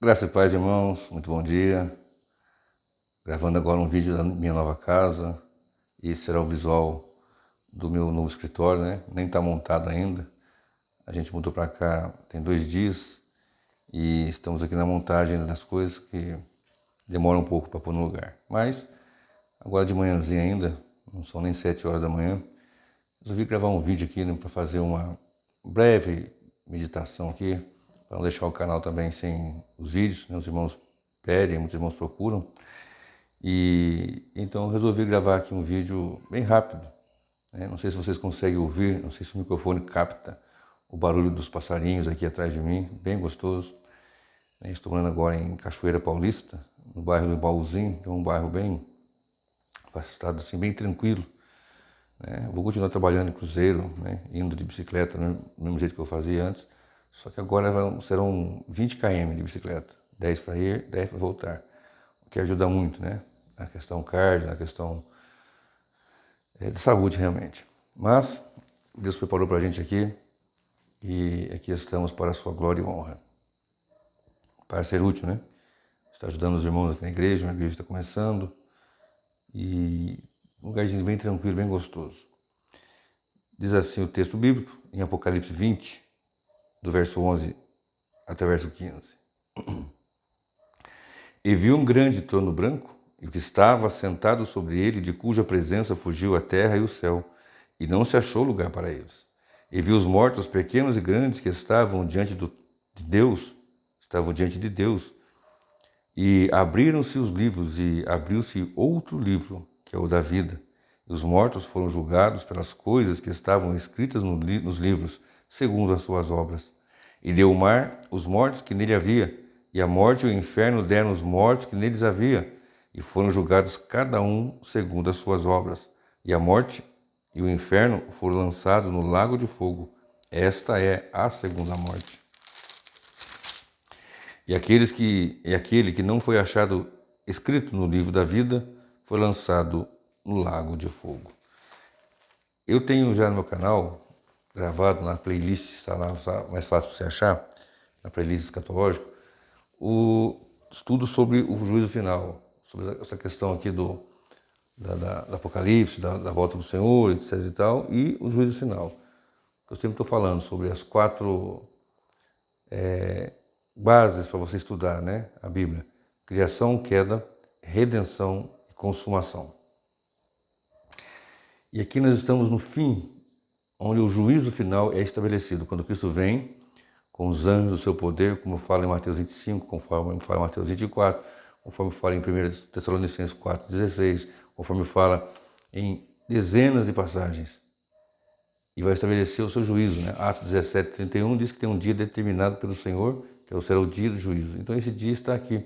Graça e paz, irmãos, muito bom dia. Gravando agora um vídeo da minha nova casa. Esse será o visual do meu novo escritório, né? Nem está montado ainda. A gente mudou para cá tem 2 dias e estamos aqui na montagem das coisas que demora um pouco para pôr no lugar. Mas agora de manhãzinha ainda, não são nem 7 horas da manhã, resolvi gravar um vídeo aqui, né, para fazer uma breve meditação aqui, para não deixar o canal também sem os vídeos, né? Os irmãos pedem, muitos irmãos procuram. E então resolvi gravar aqui um vídeo bem rápido, né? Não sei se vocês conseguem ouvir, não sei se o microfone capta o barulho dos passarinhos aqui atrás de mim, bem gostoso. Estou morando agora em Cachoeira Paulista, no bairro do Baúzinho, que é um bairro bem afastado, assim, bem tranquilo, né? Vou continuar trabalhando em cruzeiro, né? Indo de bicicleta, do mesmo jeito que eu fazia antes, só que agora serão 20 km de bicicleta, 10 para ir, 10 para voltar, o que ajuda muito, né? Na questão cardio, na questão de saúde realmente. Mas Deus preparou para a gente aqui e aqui estamos para a sua glória e honra. Para ser útil, né? Está ajudando os irmãos aqui na igreja, a igreja está começando e um lugarzinho bem tranquilo, bem gostoso. Diz assim o texto bíblico em Apocalipse 20, do verso 11 até o verso 15. E viu um grande trono branco e o que estava sentado sobre ele, de cuja presença fugiu a terra e o céu, e não se achou lugar para eles. E viu os mortos, pequenos e grandes, que estavam diante de Deus, e abriram-se os livros, e abriu-se outro livro, que é o da vida. E os mortos foram julgados pelas coisas que estavam escritas nos livros, segundo as suas obras. E deu o mar os mortos que nele havia, e a morte e o inferno deram os mortos que neles havia, e foram julgados cada um segundo as suas obras. E a morte e o inferno foram lançados no lago de fogo. Esta é a segunda morte. E aquele que não foi achado escrito no livro da vida foi lançado no lago de fogo. Eu tenho já no meu canal, gravado na playlist, está lá mais fácil para você achar, na playlist escatológica, o estudo sobre o juízo final, sobre essa questão aqui do Apocalipse, da volta do Senhor, etc e tal, e o juízo final. Eu sempre estou falando sobre as 4 bases para você estudar, né? A Bíblia: criação, queda, redenção e consumação. E aqui nós estamos no fim, onde o juízo final é estabelecido, quando Cristo vem com os anjos do seu poder, como fala em Mateus 25, conforme fala em Mateus 24, conforme fala em 1 Tessalonicenses 4,16, conforme fala em dezenas de passagens. E vai estabelecer o seu juízo, né? Atos 17:31 diz que tem um dia determinado pelo Senhor, que será o dia do juízo. Então esse dia está aqui,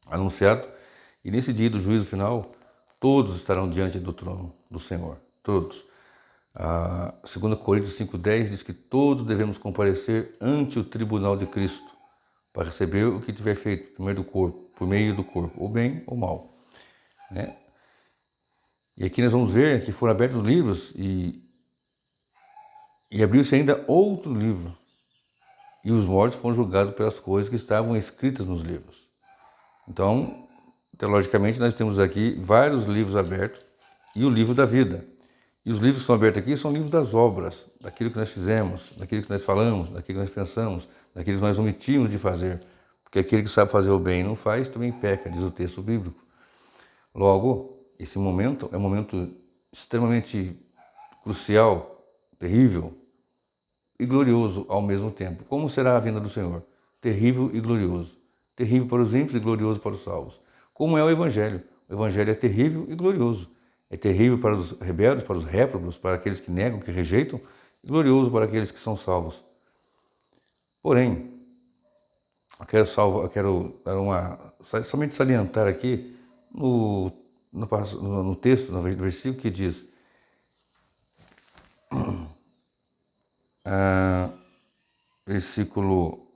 anunciado, e nesse dia do juízo final, todos estarão diante do trono do Senhor, todos. 2 Coríntios 5,10 diz que todos devemos comparecer ante o tribunal de Cristo para receber o que tiver feito por meio do corpo, ou bem ou mal, né? E aqui nós vamos ver que foram abertos livros e abriu-se ainda outro livro, e os mortos foram julgados pelas coisas que estavam escritas nos livros. Então, teologicamente, nós temos aqui vários livros abertos e o livro da vida. E os livros que são abertos aqui são livros das obras, daquilo que nós fizemos, daquilo que nós falamos, daquilo que nós pensamos, daquilo que nós omitimos de fazer. Porque aquele que sabe fazer o bem e não faz, também peca, diz o texto bíblico. Logo, esse momento é um momento extremamente crucial, terrível e glorioso ao mesmo tempo. Como será a vinda do Senhor? Terrível e glorioso. Terrível para os ímpios e glorioso para os salvos. Como é o Evangelho? O Evangelho é terrível e glorioso. É terrível para os rebeldes, para os réprobos, para aqueles que negam, que rejeitam, e glorioso para aqueles que são salvos. Porém, eu quero somente salientar aqui no texto, no versículo que diz, versículo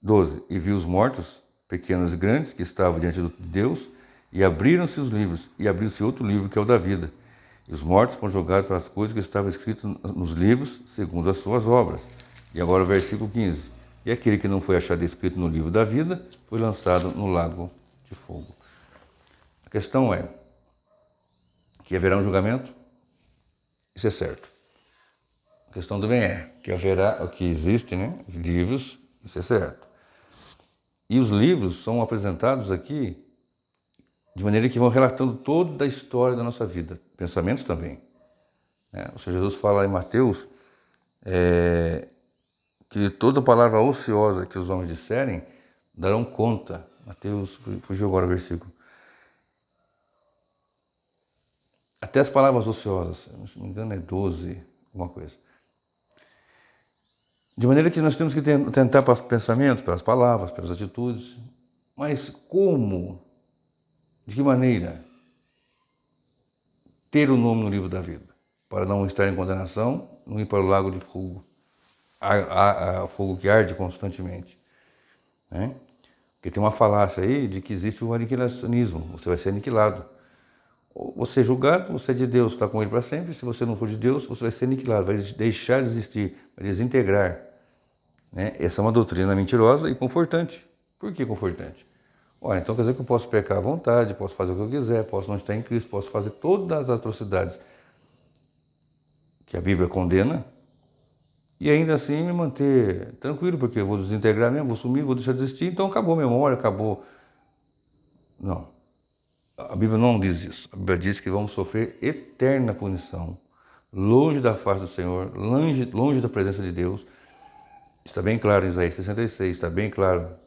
12, e viu os mortos, pequenos e grandes, que estavam diante de Deus, e abriram-se os livros, e abriu-se outro livro, que é o da vida. E os mortos foram julgados pelas coisas que estavam escritas nos livros, segundo as suas obras. E agora o versículo 15. E aquele que não foi achado escrito no livro da vida foi lançado no lago de fogo. A questão é que haverá um julgamento, isso é certo. A questão também é que haverá, o que existe, né, livros, isso é certo. E os livros são apresentados aqui de maneira que vão relatando toda a história da nossa vida, pensamentos também. O Senhor Jesus fala em Mateus que toda palavra ociosa que os homens disserem darão conta. Mateus, fugiu agora o versículo. Até as palavras ociosas, se não me engano é 12, alguma coisa. De maneira que nós temos que tentar pelos pensamentos, pelas palavras, pelas atitudes. Mas como? De que maneira? Ter o nome no livro da vida, para não estar em condenação, não ir para o lago de fogo, fogo que arde constantemente. Né? Porque tem uma falácia aí de que existe o aniquilacionismo, você vai ser aniquilado. Você é julgado, você é de Deus, está com ele para sempre. Se você não for de Deus, você vai ser aniquilado, vai deixar de existir, vai desintegrar. Né? Essa é uma doutrina mentirosa e confortante. Por que confortante? Olha, então quer dizer que eu posso pecar à vontade, posso fazer o que eu quiser, posso não estar em Cristo, posso fazer todas as atrocidades que a Bíblia condena e ainda assim me manter tranquilo, porque eu vou desintegrar mesmo, vou sumir, vou deixar de existir, então acabou a memória, acabou. Não. A Bíblia não diz isso. A Bíblia diz que vamos sofrer eterna punição, longe da face do Senhor, longe da presença de Deus. Está bem claro em Isaías 66, está bem claro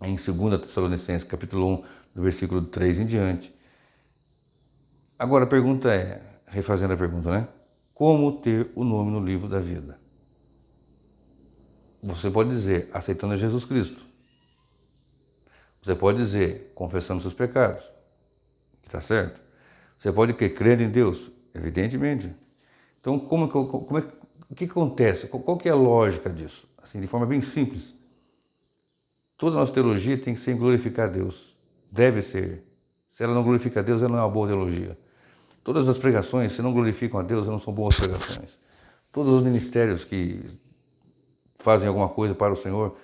em 2 Tessalonicenses, capítulo 1, do versículo 3 em diante. Agora a pergunta é, refazendo a pergunta, né? Como ter o nome no livro da vida? Você pode dizer, aceitando a Jesus Cristo. Você pode dizer, confessando seus pecados. Está certo? Você pode crer em Deus? Evidentemente. Então, o que acontece? Qual que é a lógica disso? Assim, de forma bem simples. Toda a nossa teologia tem que ser em glorificar Deus. Deve ser. Se ela não glorifica a Deus, ela não é uma boa teologia. Todas as pregações, se não glorificam a Deus, não são boas pregações. Todos os ministérios que fazem alguma coisa para o Senhor,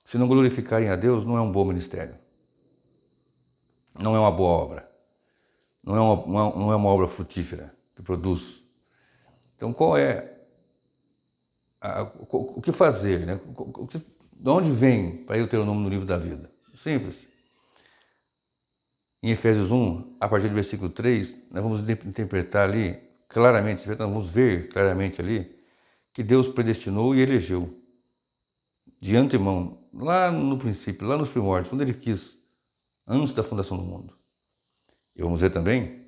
se não glorificarem a Deus, não é um bom ministério. Não é uma boa obra. Não é uma obra frutífera que produz. Então, qual é o que fazer? Né? De onde vem para eu ter o nome no livro da vida? Simples. Em Efésios 1, a partir do versículo 3, nós vamos interpretar ali claramente, nós vamos ver claramente ali, que Deus predestinou e elegeu de antemão, lá no princípio, lá nos primórdios, quando Ele quis, antes da fundação do mundo. E vamos ver também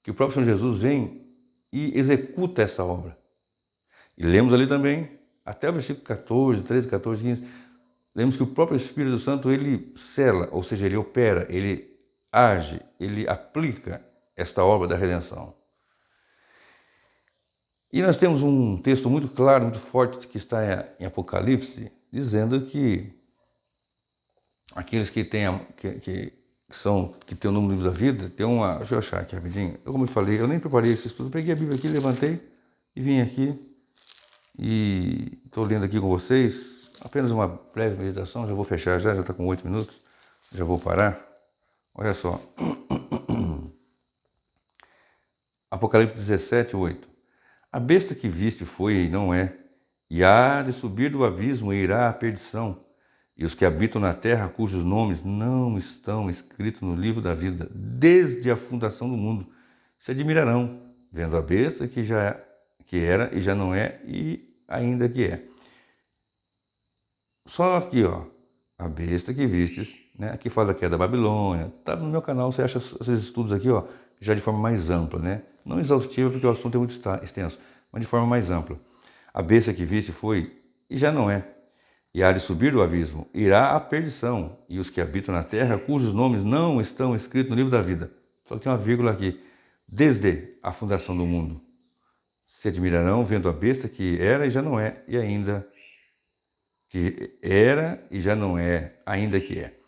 que o próprio Senhor Jesus vem e executa essa obra. E lemos ali também, até o versículo 14, 13, 14, 15, lemos que o próprio Espírito Santo, ele sela, ou seja, ele opera, ele age, ele aplica esta obra da redenção. E nós temos um texto muito claro, muito forte, que está em Apocalipse, dizendo que aqueles que têm o nome no livro da vida, tem uma... Deixa eu achar aqui rapidinho. Como eu falei, eu nem preparei esse estudo, peguei a Bíblia aqui, levantei e vim aqui e estou lendo aqui com vocês, apenas uma breve meditação, já vou fechar já está com 8 minutos, já vou parar. Olha só. Apocalipse 17, 8. A besta que viste foi e não é, e há de subir do abismo e irá à perdição. E os que habitam na terra, cujos nomes não estão escritos no livro da vida, desde a fundação do mundo, se admirarão, vendo a besta que era e já não é, e ainda que é. Só aqui, ó, a besta que vistes, né? Aqui fala que é da Babilônia. Tá no meu canal, você acha esses estudos aqui, ó, já de forma mais ampla, né? Não exaustiva, porque o assunto é muito extenso, mas de forma mais ampla. A besta que viste foi e já não é. E há de subir do abismo, irá à perdição, e os que habitam na terra, cujos nomes não estão escritos no livro da vida. Só que tem uma vírgula aqui. Desde a fundação do mundo. Se admirarão vendo a besta que era e já não é, e ainda que era e já não é, ainda que é.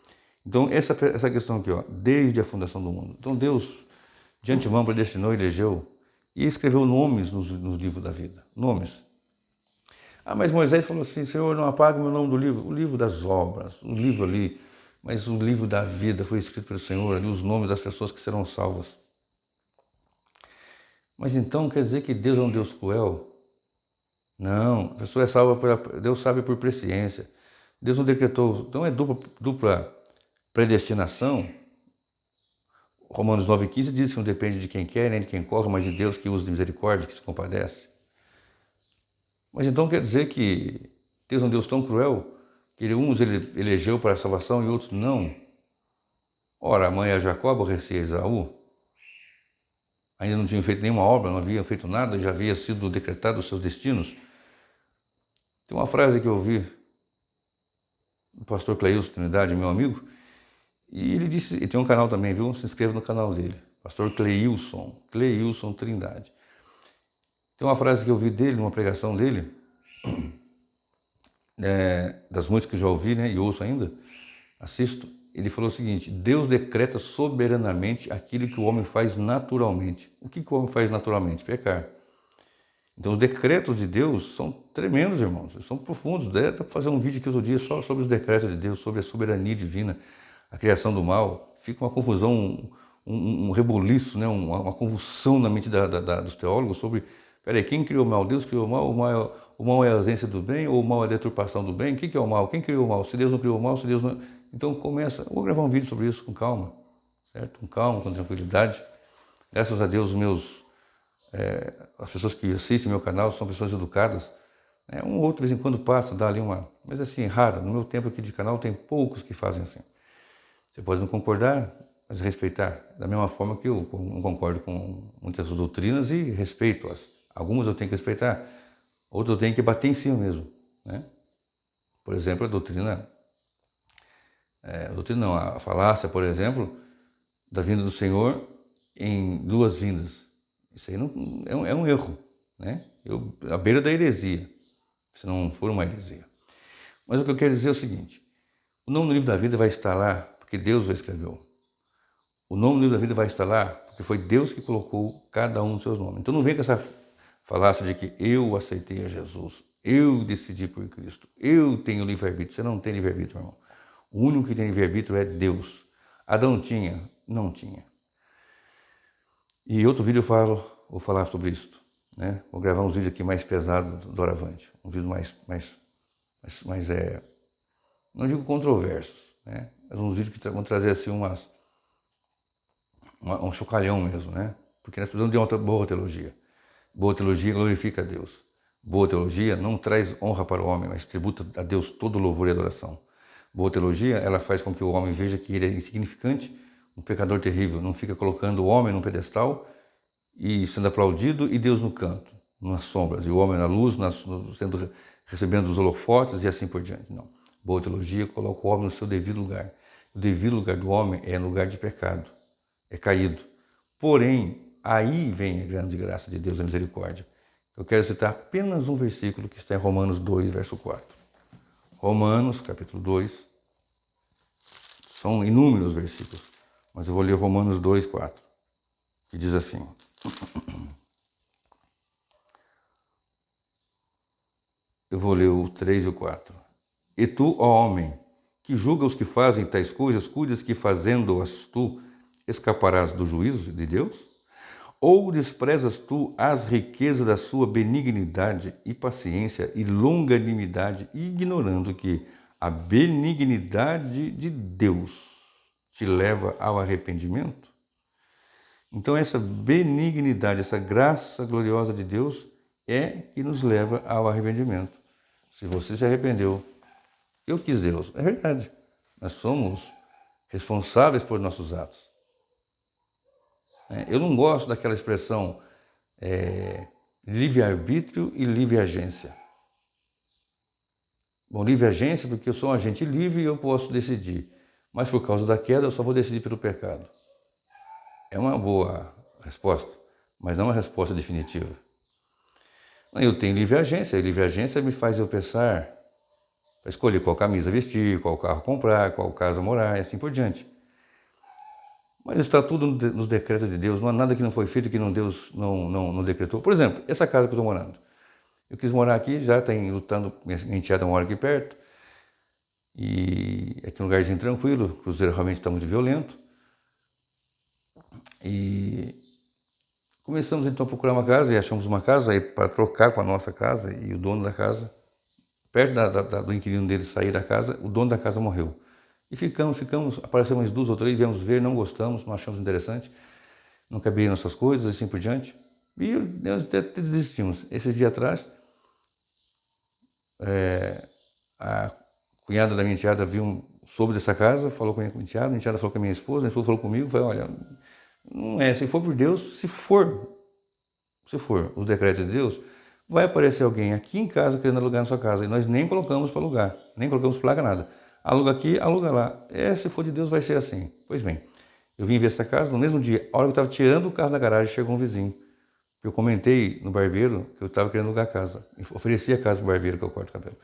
Então, essa questão aqui, ó, desde a fundação do mundo. Então, Deus, de antemão, predestinou, elegeu e escreveu nomes nos livros da vida. Nomes. Ah, mas Moisés falou assim, Senhor, não apague o meu nome do livro. O livro das obras, o livro ali, mas o livro da vida foi escrito pelo Senhor, ali os nomes das pessoas que serão salvas. Mas então quer dizer que Deus é um Deus cruel? Não, a pessoa é salva, Deus sabe por presciência. Deus não decretou, não é dupla predestinação. Romanos 9,15 diz que não depende de quem quer, nem de quem corre, mas de Deus que usa de misericórdia, que se compadece. Mas então quer dizer que Deus é um Deus tão cruel que uns ele elegeu para a salvação e outros não. Ora, a mãe a Jacó aborrecia Esaú, ainda não tinha feito nenhuma obra, não havia feito nada, já havia sido decretado os seus destinos. Tem uma frase que eu ouvi do pastor Cleilson Trindade, meu amigo, e ele disse, e tem um canal também, viu? Se inscreva no canal dele, pastor Cleilson Trindade. Tem uma frase que eu ouvi dele, numa pregação dele, das muitas que eu já ouvi, né, e ouço ainda, assisto, ele falou o seguinte: Deus decreta soberanamente aquilo que o homem faz naturalmente. O que o homem faz naturalmente? Pecar. Então os decretos de Deus são tremendos, irmãos, são profundos. Dá para fazer um vídeo aqui outro dia só sobre os decretos de Deus, sobre a soberania divina, a criação do mal. Fica uma confusão, um rebuliço, né, uma convulsão na mente dos teólogos sobre, peraí, quem criou o mal? Deus criou o mal? O mal é a ausência do bem ou o mal é a deturpação do bem? O que é o mal? Quem criou o mal? Se Deus não criou o mal, se Deus não... Então começa, vou gravar um vídeo sobre isso com calma, certo? Com calma, com tranquilidade. Graças a Deus, as pessoas que assistem meu canal são pessoas educadas. Um ou outro, de vez em quando, passa, dá ali uma... Mas assim, raro. No meu tempo aqui de canal, tem poucos que fazem assim. Você pode não concordar, mas respeitar. Da mesma forma que eu não concordo com muitas doutrinas e respeito-as. Algumas eu tenho que respeitar, outras eu tenho que bater em cima mesmo, né? Por exemplo, a falácia, por exemplo, da vinda do Senhor em duas vindas. Isso aí não, é um erro, né? À beira da heresia, se não for uma heresia. Mas o que eu quero dizer é o seguinte: o nome do livro da vida vai estar lá porque Deus o escreveu. O nome do livro da vida vai estar lá porque foi Deus que colocou cada um dos seus nomes. Então não vem com essa falácia de que eu aceitei a Jesus, eu decidi por Cristo, eu tenho livre-arbítrio. Você não tem livre-arbítrio, meu irmão. O único que tem livre-arbítrio é Deus. Adão tinha? Não tinha. E em outro vídeo vou falar sobre isso, né? Vou gravar uns vídeos aqui mais pesados do Doravante, um vídeo mais não digo controversos, né? Mas uns vídeos que vão trazer assim um chocalhão mesmo, né? Porque nós precisamos de uma boa teologia. Boa teologia glorifica a Deus. Boa teologia não traz honra para o homem, mas tributa a Deus todo louvor e adoração. Boa teologia, ela faz com que o homem veja que ele é insignificante, um pecador terrível, não fica colocando o homem num pedestal e sendo aplaudido e Deus no canto, nas sombras, e o homem na luz, recebendo os holofotes e assim por diante. Não. Boa teologia coloca o homem no seu devido lugar. O devido lugar do homem é lugar de pecado, é caído. Porém, aí vem a grande graça de Deus, a misericórdia. Eu quero citar apenas um versículo que está em Romanos 2, verso 4. Romanos, capítulo 2, são inúmeros versículos, mas eu vou ler Romanos 2, 4, que diz assim: eu vou ler o 3 e o 4. E tu, ó homem, que julga os que fazem tais coisas, cuidas que fazendo-as tu escaparás do juízo de Deus? Ou desprezas tu as riquezas da sua benignidade e paciência e longanimidade, ignorando que a benignidade de Deus te leva ao arrependimento? Então essa benignidade, essa graça gloriosa de Deus é que nos leva ao arrependimento. Se você se arrependeu, eu quis Deus. É verdade. Nós somos responsáveis por nossos atos. Eu não gosto daquela expressão livre-arbítrio e livre-agência. Bom, livre-agência porque eu sou um agente livre e eu posso decidir. Mas por causa da queda eu só vou decidir pelo pecado. É uma boa resposta, mas não uma resposta definitiva. Eu tenho livre-agência, e livre-agência me faz eu pensar para escolher qual camisa vestir, qual carro comprar, qual casa morar e assim por diante. Mas está tudo nos decretos de Deus, não há nada que não foi feito que Deus não decretou. Por exemplo, essa casa que eu estou morando. Eu quis morar aqui, já tem lutando, minha enteada mora aqui perto, e aqui é um lugarzinho tranquilo, o cruzeiro realmente está muito violento. E começamos então a procurar uma casa e achamos uma casa aí para trocar com a nossa casa, e o dono da casa, perto do inquilino dele sair da casa, o dono da casa morreu. E ficamos, apareceu umas 2 ou 3, viemos ver, não gostamos, não achamos interessante, não cabia nossas coisas, assim por diante. E nós até desistimos. Esses dias atrás, a cunhada da minha enteada soube dessa casa, falou com a minha enteada falou com a minha esposa falou comigo, falou, olha, não é, se for por Deus, se for os decretos de Deus, vai aparecer alguém aqui em casa querendo alugar na sua casa, e nós nem colocamos para alugar, nem colocamos placa, nada. Aluga aqui, aluga lá. Se for de Deus, vai ser assim. Pois bem, eu vim ver essa casa, no mesmo dia, a hora que eu estava tirando o carro da garagem, chegou um vizinho. Eu comentei no barbeiro que eu estava querendo alugar a casa. Ofereci a casa para o barbeiro, que eu corto o cabelo.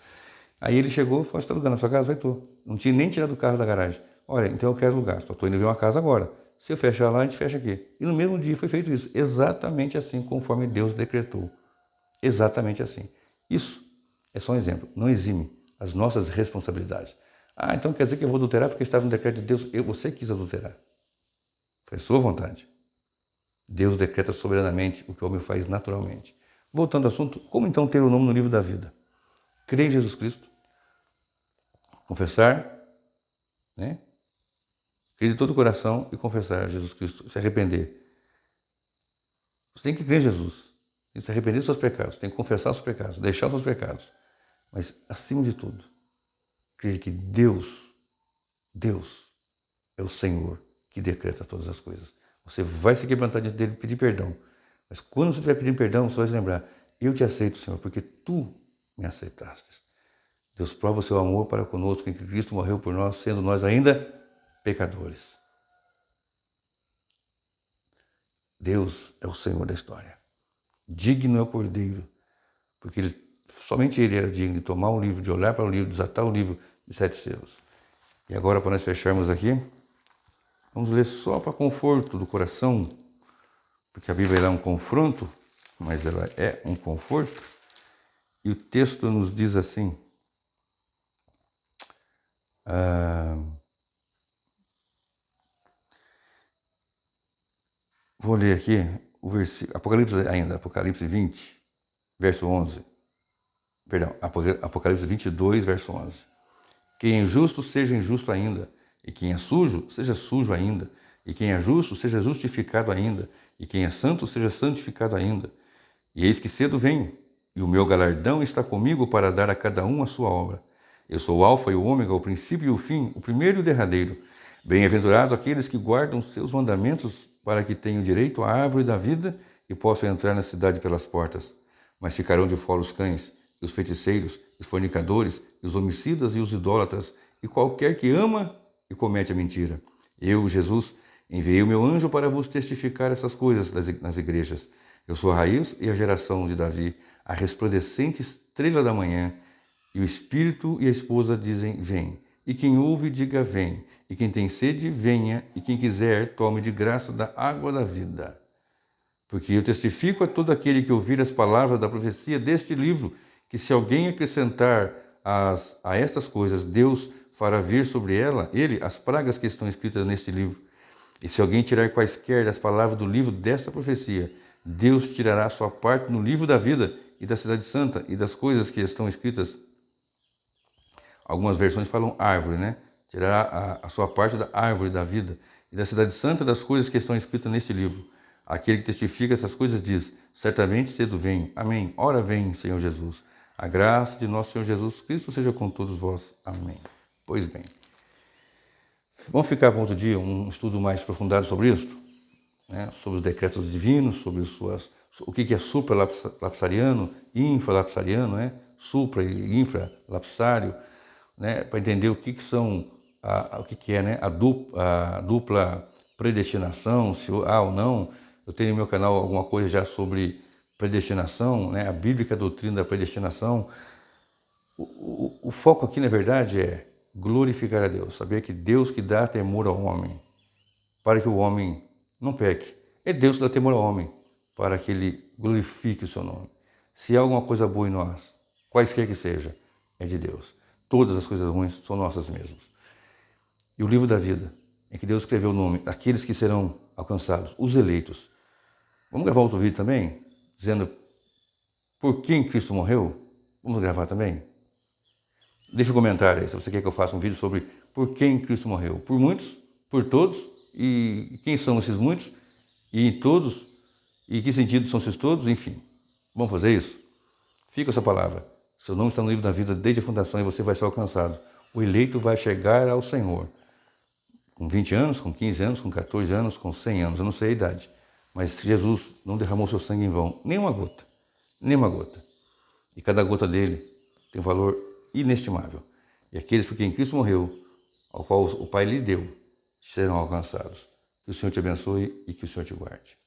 Aí ele chegou e falou, você está alugando na sua casa? Vai, tô. Não tinha nem tirado o carro da garagem. Olha, então eu quero alugar, só estou indo ver uma casa agora. Se eu fechar lá, a gente fecha aqui. E no mesmo dia foi feito isso, exatamente assim, conforme Deus decretou. Exatamente assim. Isso é só um exemplo, não exime as nossas responsabilidades. Então quer dizer que eu vou adulterar porque estava no decreto de Deus. Você quis adulterar. Foi sua vontade. Deus decreta soberanamente o que o homem faz naturalmente. Voltando ao assunto, como então ter o nome no livro da vida? Crer em Jesus Cristo, confessar, né? Crer de todo o coração e confessar Jesus Cristo, se arrepender. Você tem que crer em Jesus, tem que se arrepender dos seus pecados, tem que confessar os seus pecados, deixar os seus pecados. Mas, acima de tudo, crer que Deus é o Senhor que decreta todas as coisas. Você vai se quebrantar diante dele e pedir perdão. Mas quando você estiver pedindo perdão, você vai se lembrar, eu te aceito, Senhor, porque tu me aceitaste. Deus prova o seu amor para conosco em que Cristo morreu por nós, sendo nós ainda pecadores. Deus é o Senhor da história. Digno é o Cordeiro, porque somente Ele era digno de tomar o livro, de olhar para o livro, desatar o livro de 7 selos. E agora, para nós fecharmos aqui, vamos ler só para conforto do coração, porque a Bíblia é um confronto, mas ela é um conforto. E o texto nos diz assim, vou ler aqui o versículo, Apocalipse 20, verso 11. Perdão, Apocalipse 22, verso 11. Quem é injusto, seja injusto ainda, e quem é sujo, seja sujo ainda, e quem é justo, seja justificado ainda, e quem é santo, seja santificado ainda. E eis que cedo venho, e o meu galardão está comigo para dar a cada um a sua obra. Eu sou o Alfa e o Ômega, o princípio e o fim, o primeiro e o derradeiro. Bem-aventurado aqueles que guardam seus mandamentos, para que tenham direito à árvore da vida e possam entrar na cidade pelas portas. Mas ficarão de fora os cães, e os feiticeiros, os fornicadores, os homicidas e os idólatras, e qualquer que ama e comete a mentira. Eu, Jesus, enviei o meu anjo para vos testificar essas coisas nas igrejas. Eu sou a raiz e a geração de Davi, a resplandecente estrela da manhã. E o Espírito e a esposa dizem, vem. E quem ouve, diga, vem. E quem tem sede, venha. E quem quiser, tome de graça da água da vida. Porque eu testifico a todo aquele que ouvir as palavras da profecia deste livro, que se alguém acrescentar a estas coisas, Deus fará vir sobre ele as pragas que estão escritas neste livro. E se alguém tirar quaisquer das palavras do livro desta profecia, Deus tirará a sua parte no livro da vida e da cidade santa e das coisas que estão escritas. Algumas versões falam árvore, né? Tirará a sua parte da árvore da vida e da cidade santa das coisas que estão escritas neste livro. Aquele que testifica essas coisas diz, certamente cedo vem. Amém. Ora vem, Senhor Jesus. A graça de nosso Senhor Jesus Cristo seja com todos vós. Amém. Pois bem. Vamos ficar para outro dia um estudo mais aprofundado sobre isso, né? Sobre os decretos divinos, sobre o que é supra-lapsariano, infra-lapsariano, né? Supra e infra-lapsário, né? Para entender o que são, o que é, né? A dupla predestinação, se há ou não. Eu tenho no meu canal alguma coisa já sobre predestinação, né? A bíblica doutrina da predestinação. O foco aqui, na verdade, é glorificar a Deus, saber que Deus que dá temor ao homem, para que o homem não peque. É Deus que dá temor ao homem, para que ele glorifique o seu nome. Se há alguma coisa boa em nós, quaisquer que seja, é de Deus. Todas as coisas ruins são nossas mesmas. E o livro da vida, em que Deus escreveu o nome daqueles que serão alcançados, os eleitos. Vamos gravar outro vídeo também, dizendo por quem Cristo morreu? Vamos gravar também? Deixa um comentário aí, se você quer que eu faça um vídeo sobre por quem Cristo morreu. Por muitos, por todos, e quem são esses muitos, e em todos, e que sentido são esses todos, enfim. Vamos fazer isso? Fica essa palavra. Seu nome está no livro da vida desde a fundação e você vai ser alcançado. O eleito vai chegar ao Senhor. Com 20 anos, com 15 anos, com 14 anos, com 100 anos, eu não sei a idade. Mas Jesus não derramou seu sangue em vão, nem uma gota, nem uma gota. E cada gota dele tem um valor inestimável. E aqueles por quem Cristo morreu, ao qual o Pai lhe deu, serão alcançados. Que o Senhor te abençoe e que o Senhor te guarde.